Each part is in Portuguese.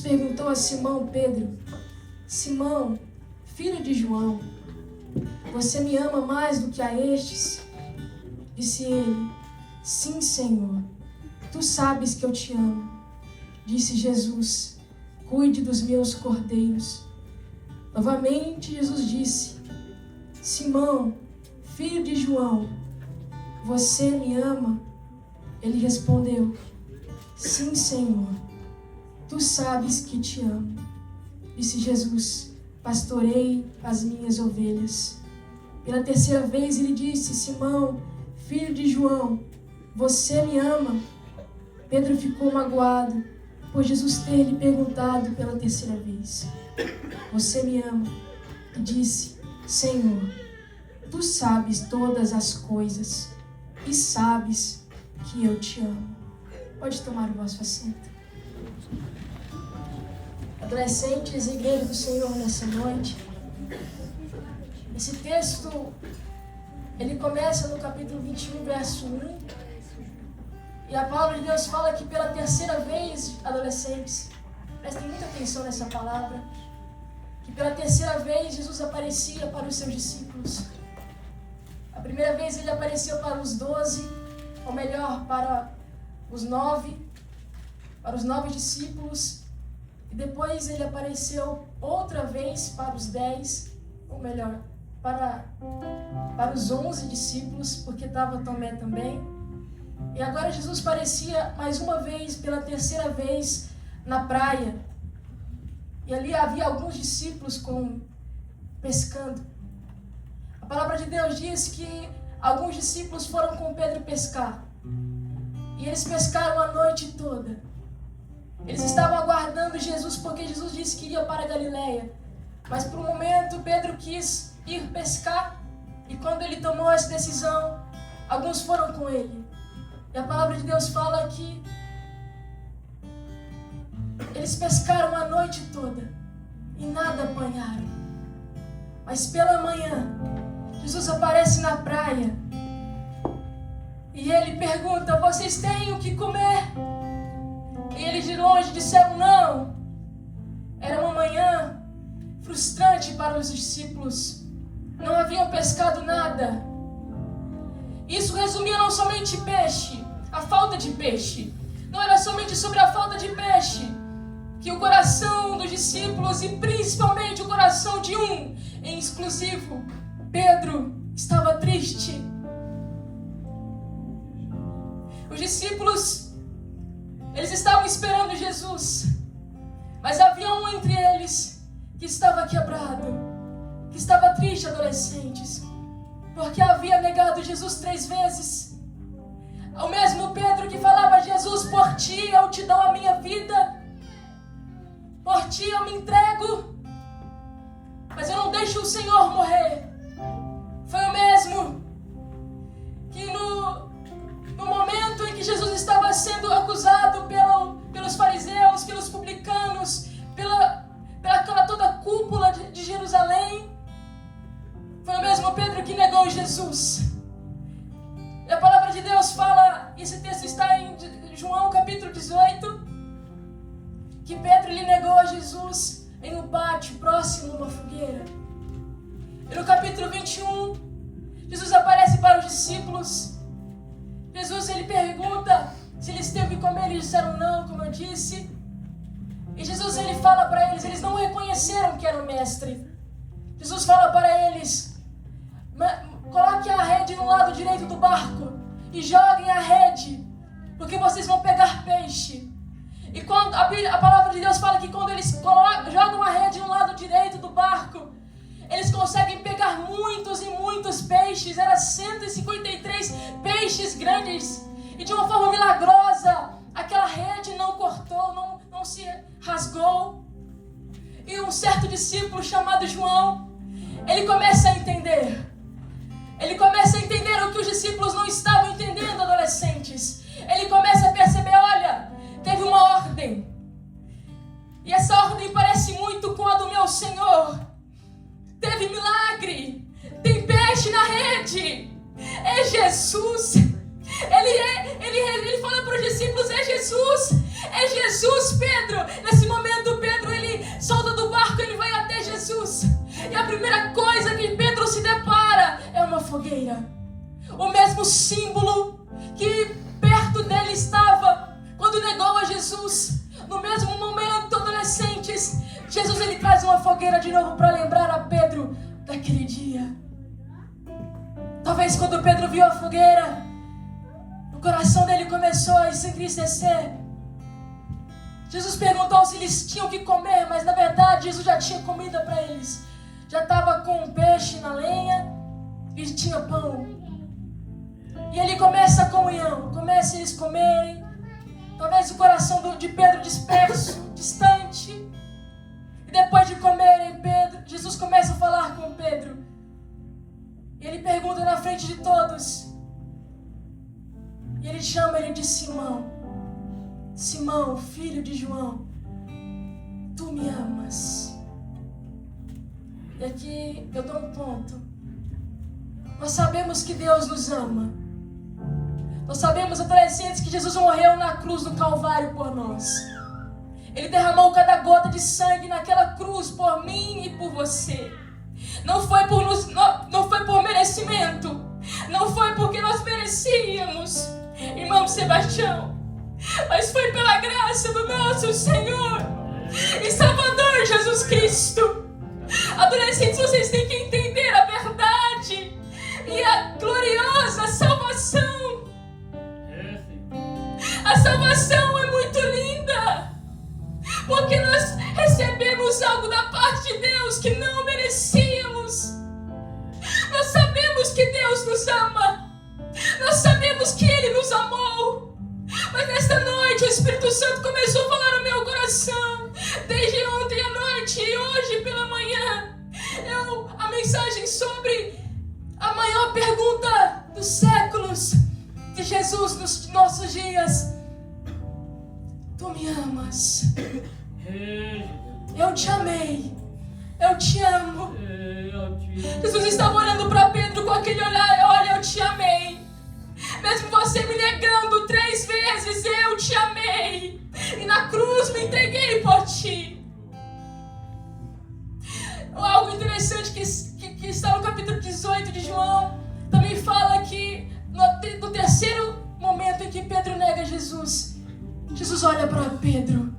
perguntou a Simão Pedro: Simão, filho de João, você me ama mais do que a estes? Disse ele: Sim, Senhor, tu sabes que eu te amo. Disse Jesus: Cuide dos meus cordeiros. Novamente Jesus disse: Simão, filho de João, você me ama? Ele respondeu: Sim, Senhor, tu sabes que te amo. Disse Jesus: Pastorei as minhas ovelhas. Pela terceira vez ele disse: Simão, filho de João, você me ama? Pedro ficou magoado por Jesus ter lhe perguntado pela terceira vez: Você me ama? E disse: Senhor, tu sabes todas as coisas e sabes que eu te amo. Pode tomar o vosso assento. Adolescentes e igreja do Senhor nessa noite, esse texto, ele começa no capítulo 21, verso 1, e a palavra de Deus fala que pela terceira vez, adolescentes, prestem muita atenção nessa palavra, que pela terceira vez Jesus aparecia para os seus discípulos. A primeira vez ele apareceu para os 12, ou melhor, para os 9 discípulos, e depois ele apareceu outra vez para os 10, ou melhor, para os 11 discípulos, porque estava Tomé também. E agora Jesus aparecia mais uma vez, pela terceira vez, na praia. E ali havia alguns discípulos pescando. A palavra de Deus diz que alguns discípulos foram com Pedro pescar. E eles pescaram a noite toda. Eles estavam aguardando Jesus, porque Jesus disse que ia para a Galileia. Mas por um momento Pedro quis ir pescar. E quando ele tomou essa decisão, alguns foram com ele. E a palavra de Deus fala que eles pescaram a noite toda e nada apanharam. Mas pela manhã, Jesus aparece na praia e ele pergunta: vocês têm o que comer? E eles de longe disseram não. Era uma manhã frustrante para os discípulos. Não haviam pescado nada. Isso resumia não somente peixe, a falta de peixe. Não era somente sobre a falta de peixe que o coração dos discípulos, e principalmente o coração de um em exclusivo, Pedro, estava triste. Os discípulos, eles estavam esperando Jesus, mas havia um entre eles que estava quebrado, que estava triste, adolescentes, porque havia negado Jesus 3 vezes. O mesmo Pedro que falava: Jesus, por ti eu te dou a minha vida, por ti eu me entrego, mas eu não deixo o Senhor morrer. Foi o mesmo que no momento em que Jesus estava sendo acusado pelos fariseus, pelos publicanos, pela toda a cúpula de Jerusalém, foi o mesmo Pedro que negou Jesus. E a palavra de Deus fala, esse texto está em João capítulo 18, que Pedro lhe negou a Jesus em um pátio próximo a uma fogueira. E no capítulo 21, Jesus aparece para os discípulos. Jesus, ele pergunta se eles têm o que comer. Eles disseram não, como eu disse. E Jesus, ele fala para eles, eles não reconheceram que era o mestre. Jesus fala para eles: coloque a rede no lado direito do barco e joguem a rede, porque vocês vão pegar peixe. E quando a palavra de Deus fala que quando eles jogam a rede no lado direito do barco, eles conseguem pegar muitos e muitos peixes. Era 153 peixes grandes. E de uma forma milagrosa, aquela rede não cortou, não se rasgou. E um certo discípulo chamado João, ele começa a entender. Ele começa a entender o que os discípulos não estavam entendendo, adolescentes. Ele começa a perceber: olha, teve uma ordem. E essa ordem parece muito com a do meu Senhor. Teve milagre. Tem peixe na rede. É Jesus. Ele fala para os discípulos: é Jesus. É Jesus, Pedro. Nesse momento, fogueira. O mesmo símbolo que perto dele estava quando negou a Jesus. No mesmo momento, adolescentes, Jesus ele traz uma fogueira de novo para lembrar a Pedro daquele dia. Talvez quando Pedro viu a fogueira, o coração dele começou a se entristecer. Jesus perguntou se eles tinham o que comer, mas na verdade Jesus já tinha comida para eles. Já estava com peixe na lenha e tinha pão. E ele começa a comunhão, começa eles comerem. Talvez o coração de Pedro disperso, distante. E depois de comerem, Jesus começa a falar com Pedro. E ele pergunta na frente de todos. E ele chama ele de Simão. Simão, filho de João, tu me amas. E aqui eu dou um ponto. Nós sabemos que Deus nos ama. Nós sabemos, adolescentes, que Jesus morreu na cruz do Calvário por nós. Ele derramou cada gota de sangue naquela cruz por mim e por você. Não foi por merecimento. Não foi porque nós merecíamos, irmão Sebastião. Mas foi pela graça do nosso Senhor e Salvador Jesus Cristo. Adolescentes, vocês têm que entender a verdade e a gloriosa salvação. A salvação é muito linda, porque nós recebemos algo da parte de Deus que não merecíamos. Nós sabemos que Deus nos ama. Nós sabemos que Ele nos amou. Mas nesta noite o Espírito Santo começou a falar no meu coração. Desde ontem à noite e hoje pela manhã. A mensagem sobre a maior pergunta dos séculos de Jesus nos nossos dias. Tu me amas. Eu te amei. Eu te amo. Jesus estava olhando para Pedro com aquele olhar. Olha, eu te amei. Mesmo você me negando 3 vezes, eu te amei. E na cruz me entreguei por ti. Algo interessante que está no capítulo 18 de João, também fala que no terceiro momento em que Pedro nega Jesus, Jesus olha para Pedro.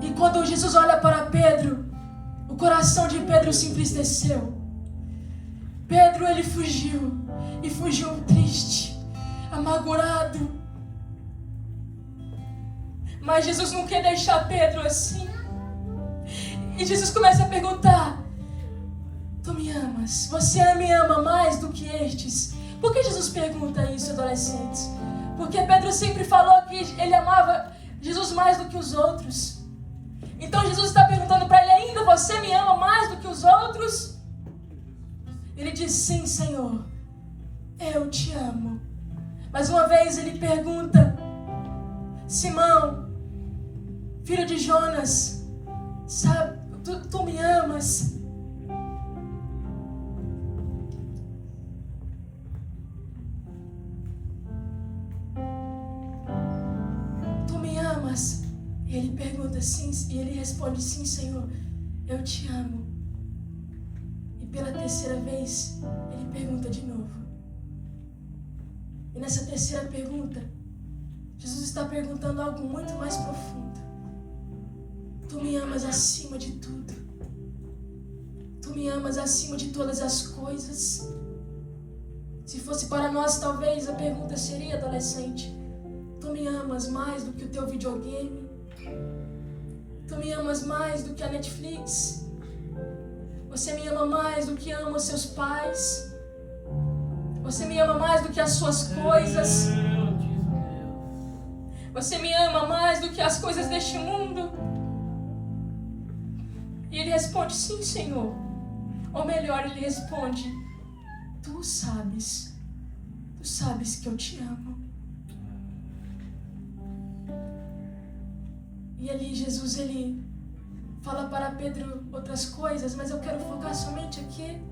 E quando Jesus olha para Pedro, o coração de Pedro se entristeceu. Pedro, ele fugiu. E fugiu triste, amargurado. Mas Jesus não quer deixar Pedro assim. E Jesus começa a perguntar: tu me amas? Você me ama mais do que estes? Por que Jesus pergunta isso, adolescentes? Porque Pedro sempre falou que ele amava Jesus mais do que os outros. Então Jesus está perguntando para ele ainda: você me ama mais do que os outros? Ele diz: sim, Senhor, eu te amo. Mais uma vez ele pergunta: Simão, filho de Jonas, sabe, tu me amas? Tu me amas? E ele pergunta sim, e ele responde: sim, Senhor, eu te amo. E pela terceira vez ele pergunta de novo. E nessa terceira pergunta, Jesus está perguntando algo muito mais profundo. Tu me amas acima de tudo. Tu me amas acima de todas as coisas. Se fosse para nós, talvez a pergunta seria, adolescente: tu me amas mais do que o teu videogame? Tu me amas mais do que a Netflix? Você me ama mais do que ama os seus pais? Você me ama mais do que as suas coisas? Você me ama mais do que as coisas deste mundo? E ele responde: sim, Senhor. Ou melhor, ele responde: tu sabes que eu te amo. E ali Jesus, ele fala para Pedro outras coisas, mas eu quero focar somente aqui.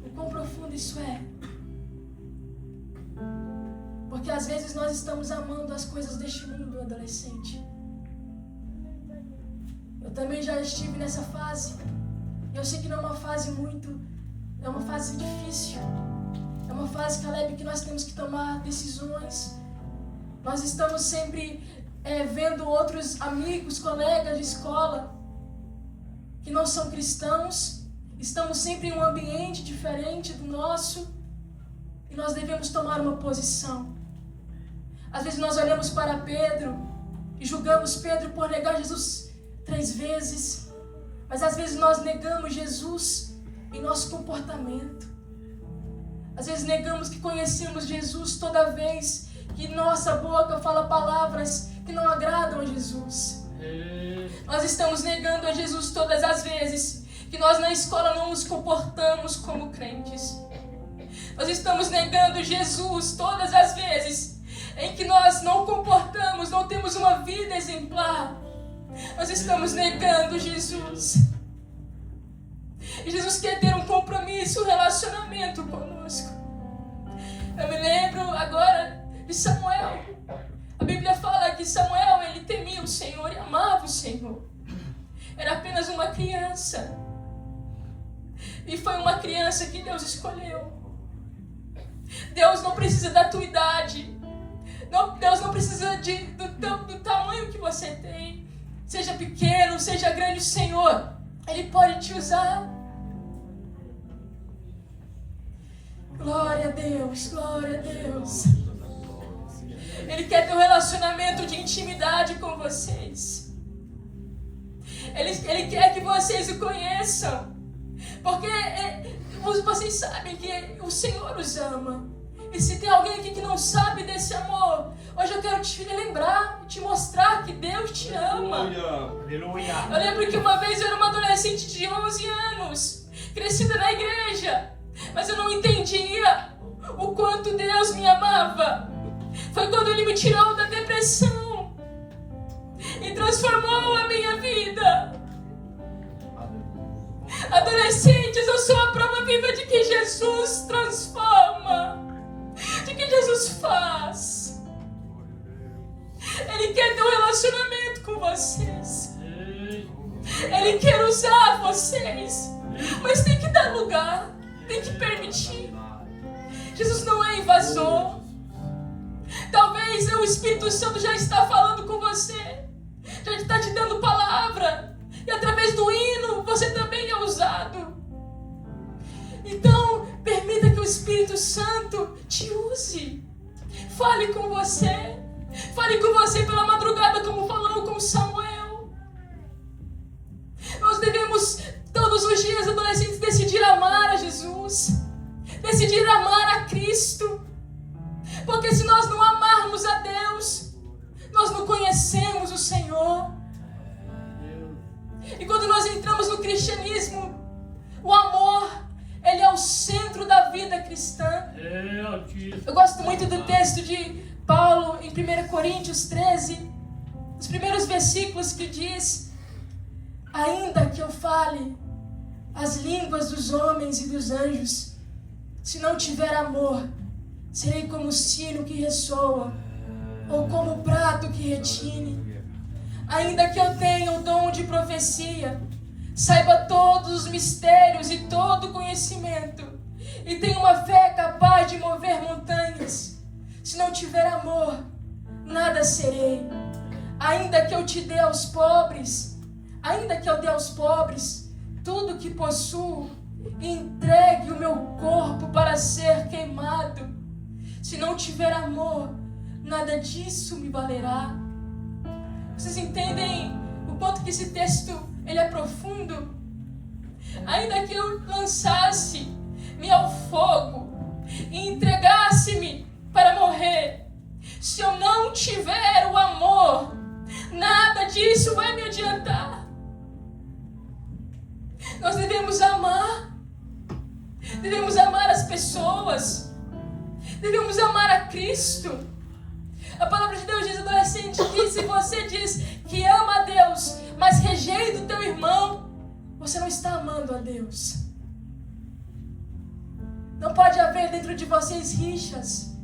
O quão profundo isso é. Porque às vezes nós estamos amando as coisas deste mundo, adolescente. Eu também já estive nessa fase. Eu sei que não é uma fase é uma fase difícil. É uma fase, Caleb, que nós temos que tomar decisões. Nós estamos sempre vendo outros amigos, colegas de escola que não são cristãos. Estamos sempre em um ambiente diferente do nosso e nós devemos tomar uma posição. Às vezes nós olhamos para Pedro e julgamos Pedro por negar Jesus 3 vezes, mas às vezes nós negamos Jesus em nosso comportamento. Às vezes negamos que conhecemos Jesus toda vez que nossa boca fala palavras que não agradam a Jesus. Nós estamos negando a Jesus todas as vezes que nós na escola não nos comportamos como crentes. Nós estamos negando Jesus todas as vezes em que nós não comportamos, não temos uma vida exemplar. Nós estamos negando Jesus. E Jesus quer ter um compromisso, um relacionamento conosco. Eu me lembro agora de Samuel. A Bíblia fala que Samuel, ele temia o Senhor e amava o Senhor. Era apenas uma criança. E foi uma criança que Deus escolheu. Deus não precisa da tua idade. Deus não precisa do tamanho que você tem. Seja pequeno, seja grande, o Senhor, Ele pode te usar. Glória a Deus, glória a Deus. Ele quer ter um relacionamento de intimidade com vocês. Ele quer que vocês o conheçam. Porque vocês sabem que o Senhor os ama. E se tem alguém aqui que não sabe desse amor, hoje eu quero te lembrar, te mostrar que Deus te ama. Aleluia. Eu lembro que uma vez eu era uma adolescente de 11 anos, crescida na igreja, mas eu não entendia o quanto Deus me amava. Foi quando Ele me tirou da depressão e transformou a minha vida. Adolescentes, eu sou a prova viva de que Jesus transforma, de que Jesus faz. Ele quer ter um relacionamento com vocês. Ele quer usar vocês, mas tem que dar lugar, tem que permitir. Jesus não é invasor. Talvez o Espírito Santo já está falando com você, já está te dando palavra, e através do hino você também é usado. Então, permita que o Espírito Santo te use. Fale com você. Fale com você pela madrugada, como falou com Samuel. Nós devemos, todos os dias, adolescentes, decidir amar a Jesus. Decidir amar a Cristo. Porque se nós não amarmos a Deus, nós não conhecemos o Senhor. E quando nós entramos no cristianismo, o amor, ele é o centro da vida cristã. Eu gosto muito do texto de Paulo em 1 Coríntios 13, os primeiros versículos, que diz: ainda que eu fale as línguas dos homens e dos anjos, se não tiver amor, serei como o sino que ressoa, ou como o prato que retine. Ainda que eu tenha o dom de profecia, saiba todos os mistérios e todo o conhecimento, e tenha uma fé capaz de mover montanhas, se não tiver amor, nada serei. Ainda que eu te dê aos pobres, ainda que eu dê aos pobres tudo que possuo, e entregue o meu corpo para ser queimado, se não tiver amor, nada disso me valerá. Vocês entendem o quanto que esse texto ele é profundo? Ainda que eu lançasse-me ao fogo e entregasse-me para morrer, se eu não tiver o amor, nada disso vai me adiantar. Nós devemos amar as pessoas, devemos amar a Cristo. A palavra de Deus diz, adolescente, que se você diz que ama a Deus, mas rejeita o teu irmão, você não está amando a Deus. Não pode haver dentro de vocês rixas.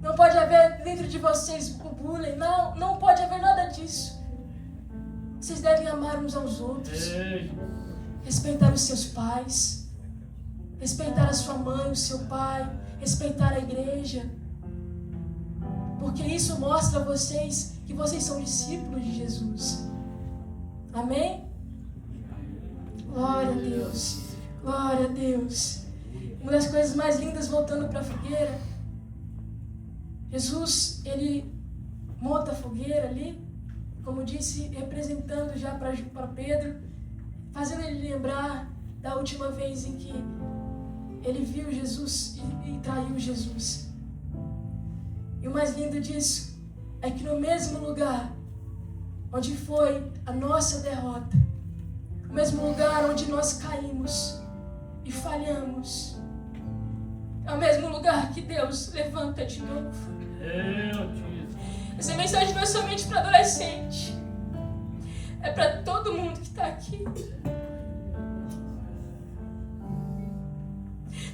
Não pode haver dentro de vocês o bullying. Não pode haver nada disso. Vocês devem amar uns aos outros. respeitar os seus pais, respeitar a sua mãe, o seu pai, respeitar a igreja. Porque isso mostra a vocês que vocês são discípulos de Jesus. Amém? Glória a Deus. Glória a Deus. Uma das coisas mais lindas, voltando para a fogueira, Jesus, ele monta a fogueira ali, como disse, representando já para Pedro, fazendo ele lembrar da última vez em que ele viu Jesus e traiu Jesus. E o mais lindo disso é que no mesmo lugar onde foi a nossa derrota, no mesmo lugar onde nós caímos e falhamos, é o mesmo lugar que Deus levanta de novo. Essa mensagem não é somente para adolescente, é para todo mundo que está aqui.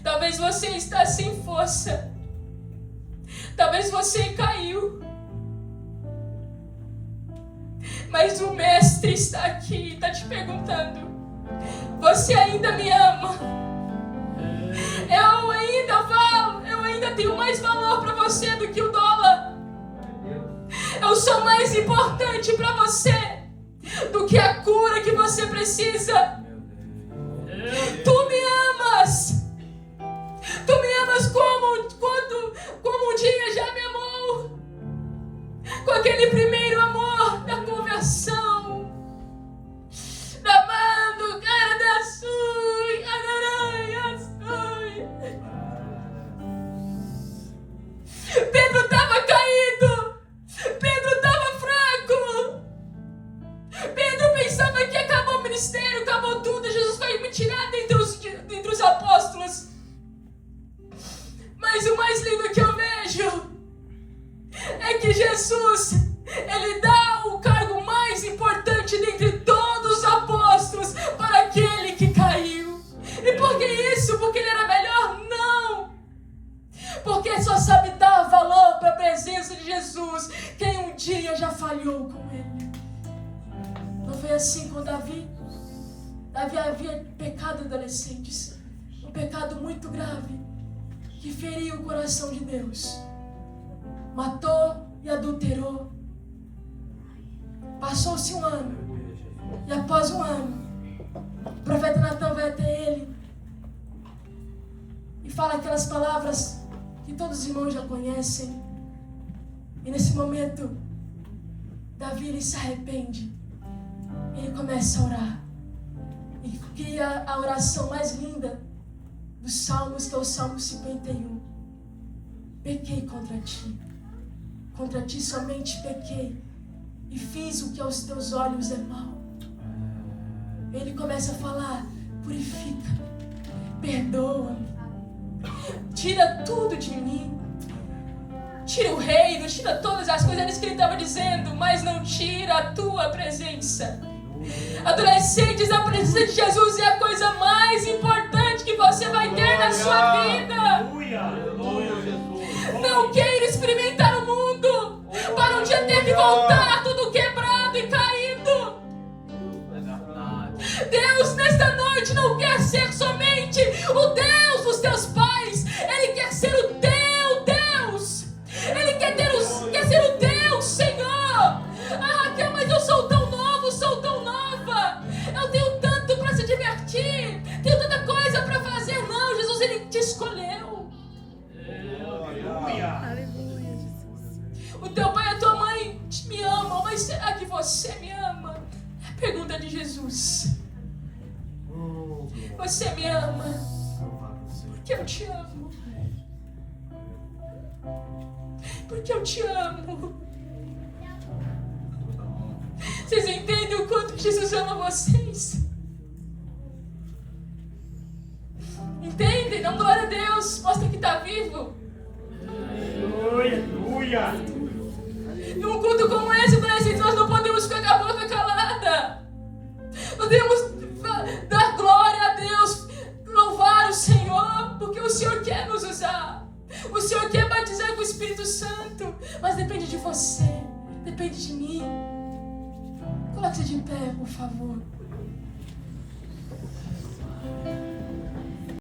Talvez você está sem força, talvez você caiu, mas o Mestre está aqui e está te perguntando: você ainda me ama? Eu ainda tenho mais valor para você do que o dólar. Eu sou mais importante para você do que a cura que você precisa. Tu me amas. Tu me amas como um dia já me amou. Com aquele primeiro amor da conversão. Da mando, cara da sui, aranha sui. Pedro estava caído. Pedro estava fraco. Pedro pensava que acabou o ministério, acabou tudo. Jesus vai me tirar dentre os apóstolos. Mas o mais lindo que eu vejo é que Jesus, ele dá o cargo mais importante dentre todos os apóstolos para aquele que caiu. E por que isso? Porque ele era melhor? Não! Porque só sabe dar valor para a presença de Jesus quem um dia já falhou com ele. Não foi assim com Davi? Davi havia pecado adolescentes, um pecado muito grave que feriu o coração de Deus. Matou e adulterou. Passou-se um ano. E após um ano, o profeta Natan vai até ele e fala aquelas palavras que todos os irmãos já conhecem. E nesse momento, Davi ele se arrepende. Ele começa a orar. E cria a oração mais linda dos Salmos, que é o Salmo 51. Pequei contra ti somente pequei, e fiz o que aos teus olhos é mal. Ele começa a falar: purifica, perdoa-me, tira tudo de mim, tira o reino, tira todas as coisas. Era isso que ele estava dizendo, mas não tira a tua presença. Adolescentes, a presença de Jesus é a coisa mais importante que você vai ter na sua vida. Não queira experimentar o mundo para um dia ter que voltar tudo quebrado e caído. Deus nesta noite não quer ser somente o Deus dos teus pais. Ele quer ser o teu Deus. Ele quer ser o teu Senhor. Ah, Raquel, mas eu sou tão novo, sou tão nova. Eu tenho tanto para se divertir, tenho tanta coisa para fazer. Não, Jesus, ele te escolheu. Aleluia, Jesus. O teu pai e a tua mãe me amam, mas será que você me ama? Pergunta de Jesus. Você me ama? Porque eu te amo. Porque eu te amo. Vocês entendem o quanto Jesus ama vocês? Entendem? Não, glória a Deus. Mostra que está vivo. Aleluia. Num culto como esse, nós não podemos ficar com a boca calada. Nós devemos dar glória a Deus, louvar o Senhor, porque o Senhor quer nos usar. O Senhor quer batizar com o Espírito Santo, mas depende de você, depende de mim. Coloque-se de pé, por favor.